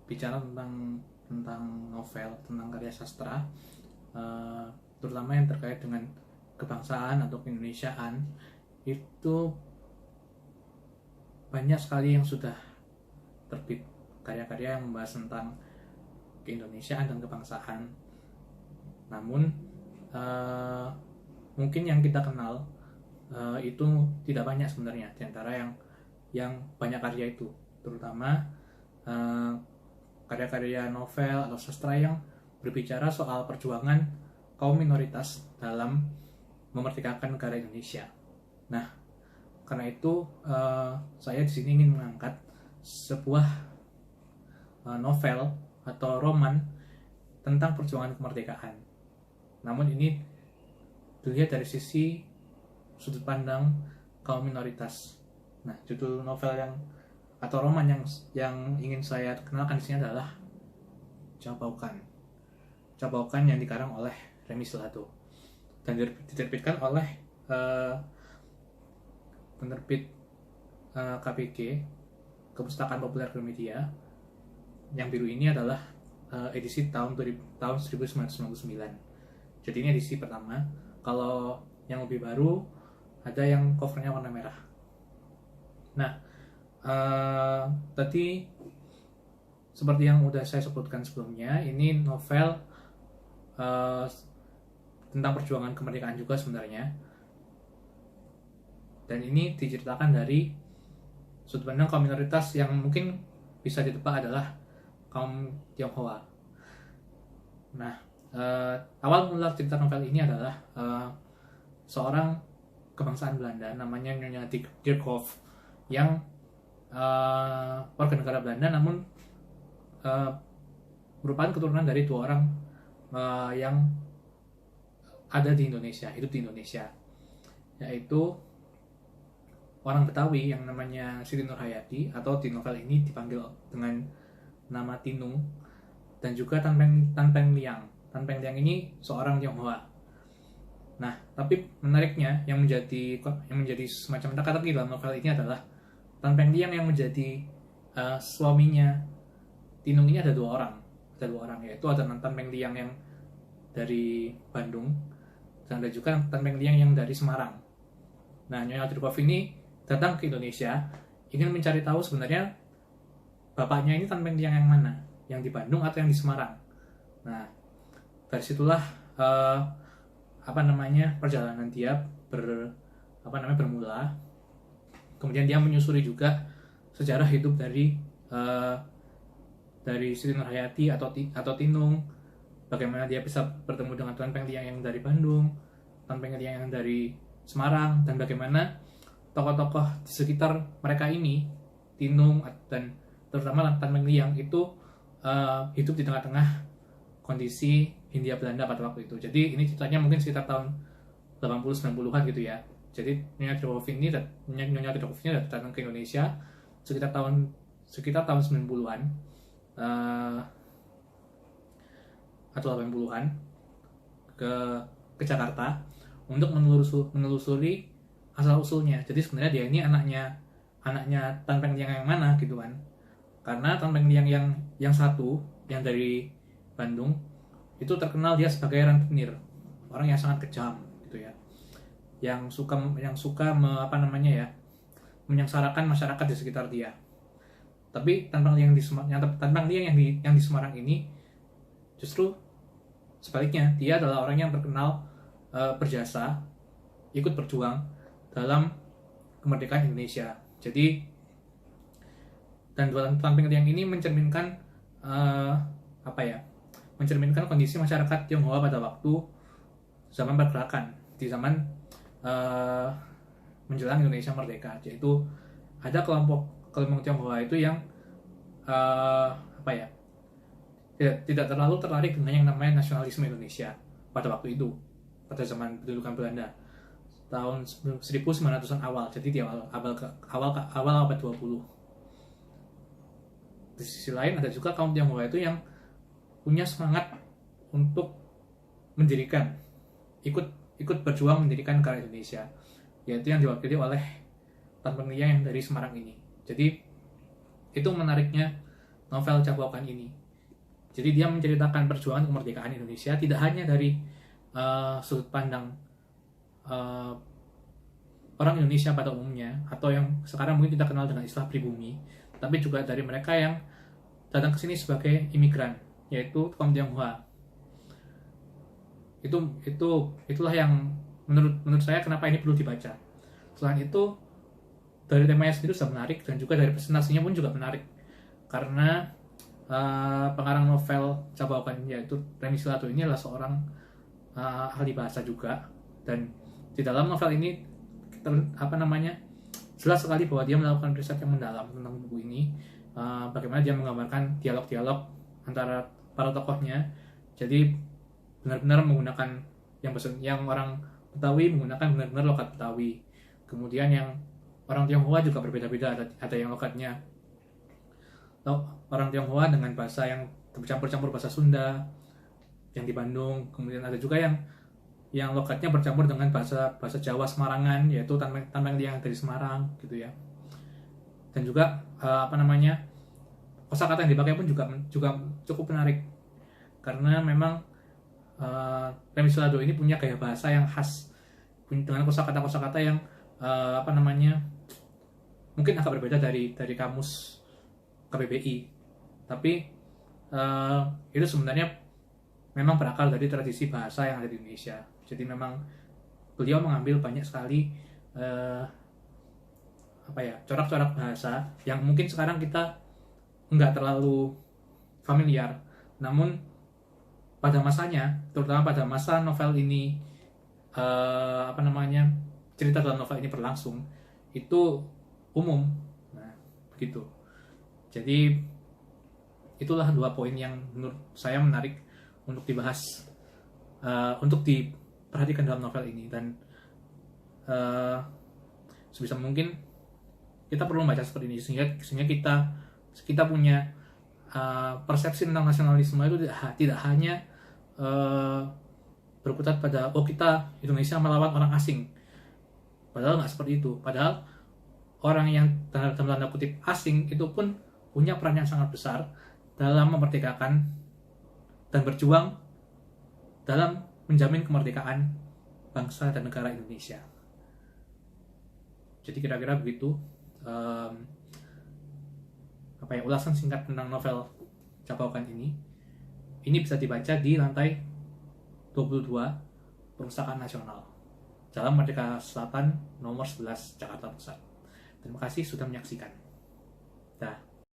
bicara tentang novel, tentang karya sastra, terutama yang terkait dengan kebangsaan atau keindonesiaan, itu banyak sekali yang sudah terbit karya-karya yang membahas tentang keindonesiaan dan kebangsaan. Namun mungkin yang kita kenal itu tidak banyak sebenarnya di antara yang banyak karya itu, terutama karya-karya novel atau sastra yang berbicara soal perjuangan kaum minoritas dalam memerdekakan negara Indonesia. Nah, karena itu saya di sini ingin mengangkat sebuah novel atau roman tentang perjuangan kemerdekaan. Namun ini dilihat dari sisi sudut pandang kaum minoritas. Nah, judul novel atau roman yang ingin saya kenalkan di sini adalah Cabaukan. Cabaukan yang dikarang oleh Remy Selado dan diterbitkan oleh penerbit KPG, Kepustakaan Populer Gramedia. Yang biru ini adalah edisi tahun 1999. Jadi ini edisi pertama. Kalau yang lebih baru ada yang covernya warna merah. Nah, tadi seperti yang udah saya sebutkan sebelumnya, ini novel tentang perjuangan kemerdekaan juga sebenarnya. Dan ini diceritakan dari sudut pandang kaum minoritas yang mungkin bisa ditebak adalah kaum Tionghoa. Nah, awal mula cerita novel ini adalah seorang kebangsaan Belanda namanya Nyonya Dirkhoff yang warga negara Belanda, namun merupakan keturunan dari dua orang yang ada di Indonesia, hidup di Indonesia, yaitu orang Betawi yang namanya Siti Nurhayati, atau di novel ini dipanggil dengan nama Tinung, dan juga Tan Peng Liang. Tan Peng Liang ini seorang Tionghoa. Nah, tapi menariknya yang menjadi semacam teka-teki dalam novel ini adalah Tan Peng Liang yang menjadi suaminya Tinung ini ada dua orang, yaitu ada Tan Peng Liang yang dari Bandung dan ada juga Tan Peng Liang yang dari Semarang. Nah, Nyonya Dirkhoff ini datang ke Indonesia ingin mencari tahu sebenarnya bapaknya ini Tan Peng Liang yang mana, yang di Bandung atau yang di Semarang. Nah, dari situlah perjalanan dia bermula. Kemudian dia menyusuri juga sejarah hidup dari Siti Nurhayati atau Tinung, bagaimana dia bisa bertemu dengan Tan Peng Liang yang dari Bandung, Tan Peng Liang yang dari Semarang, dan bagaimana tokoh-tokoh di sekitar mereka ini, Tinung dan terutama Tan Peng Liang itu hidup di tengah-tengah kondisi Hindia Belanda pada waktu itu. Jadi ini ceritanya mungkin sekitar tahun 80-90-an gitu ya. Jadi Nyonya Dirkhoff ini datang ke Indonesia sekitar tahun 90-an atau 80-an ke Jakarta untuk menelusuri asal usulnya. Jadi sebenarnya dia ini anaknya Tan Peng Liang yang mana gitu kan. Karena Tan Peng Liang yang satu yang dari Bandung itu terkenal dia sebagai rentenir, orang yang sangat kejam gitu ya, yang suka menyengsarakan masyarakat di sekitar dia. Tapi Tan Peng Liang yang di Semarang ini justru sebaliknya, dia adalah orang yang terkenal berjasa, ikut berjuang dalam kemerdekaan Indonesia. Jadi dan Tan Peng Liang ini mencerminkan mencerminkan kondisi masyarakat Tionghoa pada waktu zaman pergerakan, di zaman menjelang Indonesia merdeka, yaitu ada kelompok Tionghoa itu yang tidak terlalu tertarik dengan yang namanya nasionalisme Indonesia pada waktu itu, pada zaman pendudukan Belanda tahun 1900-an awal. Jadi di awal abad 20. Di sisi lain ada juga kaum Tionghoa itu yang punya semangat untuk ikut berjuang mendirikan negara Indonesia, yaitu yang diwakili oleh Tan Peng Liang yang dari Semarang ini. Jadi itu menariknya novel Cabokan ini. Jadi dia menceritakan perjuangan kemerdekaan Indonesia tidak hanya dari sudut pandang orang Indonesia pada umumnya, atau yang sekarang mungkin kita kenal dengan istilah pribumi, tapi juga dari mereka yang datang ke sini sebagai imigran, yaitu kaum Tionghoa. Itulah yang menurut saya kenapa ini perlu dibaca. Selain itu, dari temanya sendiri sudah menarik, dan juga dari presentasinya pun juga menarik, karena pengarang novel Cabokan yaitu Remy Silato ini adalah seorang ahli bahasa juga, dan di dalam novel ini jelas sekali bahwa dia melakukan riset yang mendalam tentang buku ini, bagaimana dia menggambarkan dialog-dialog antara para tokohnya. Jadi benar-benar menggunakan yang orang Betawi menggunakan benar-benar logat Betawi, kemudian yang orang Tionghoa juga berbeda-beda, ada yang logatnya orang Tionghoa dengan bahasa yang bercampur-campur bahasa Sunda yang di Bandung, kemudian ada juga yang logatnya bercampur dengan bahasa Jawa Semarangan, yaitu Tameng yang dari Semarang gitu ya. Dan juga kosakata yang dipakai pun juga cukup menarik, karena memang Remy Silato ini punya gaya bahasa yang khas dengan kosakata yang mungkin agak berbeda dari kamus KBBI, tapi itu sebenarnya memang berakal dari tradisi bahasa yang ada di Indonesia. Jadi memang beliau mengambil banyak sekali corak-corak bahasa yang mungkin sekarang kita nggak terlalu familiar, namun pada masanya, terutama pada masa novel ini cerita dalam novel ini berlangsung, itu umum. Nah, begitu. Jadi itulah 2 poin yang menurut saya menarik untuk dibahas, untuk diperhatikan dalam novel ini. Dan sebisa mungkin kita perlu membaca seperti ini sehingga kita punya persepsi tentang nasionalisme itu tidak hanya berputar pada kita Indonesia melawan orang asing. Padahal nggak seperti itu. Padahal orang yang dalam tanda kutip asing itu pun punya peran yang sangat besar dalam memerdekakan dan berjuang dalam menjamin kemerdekaan bangsa dan negara Indonesia. Jadi kira-kira begitu ulasan singkat tentang novel Cabokan ini. Ini bisa dibaca di lantai 22 Perpustakaan Nasional, Jalan Merdeka Selatan nomor 11 Jakarta Pusat. Terima kasih sudah menyaksikan.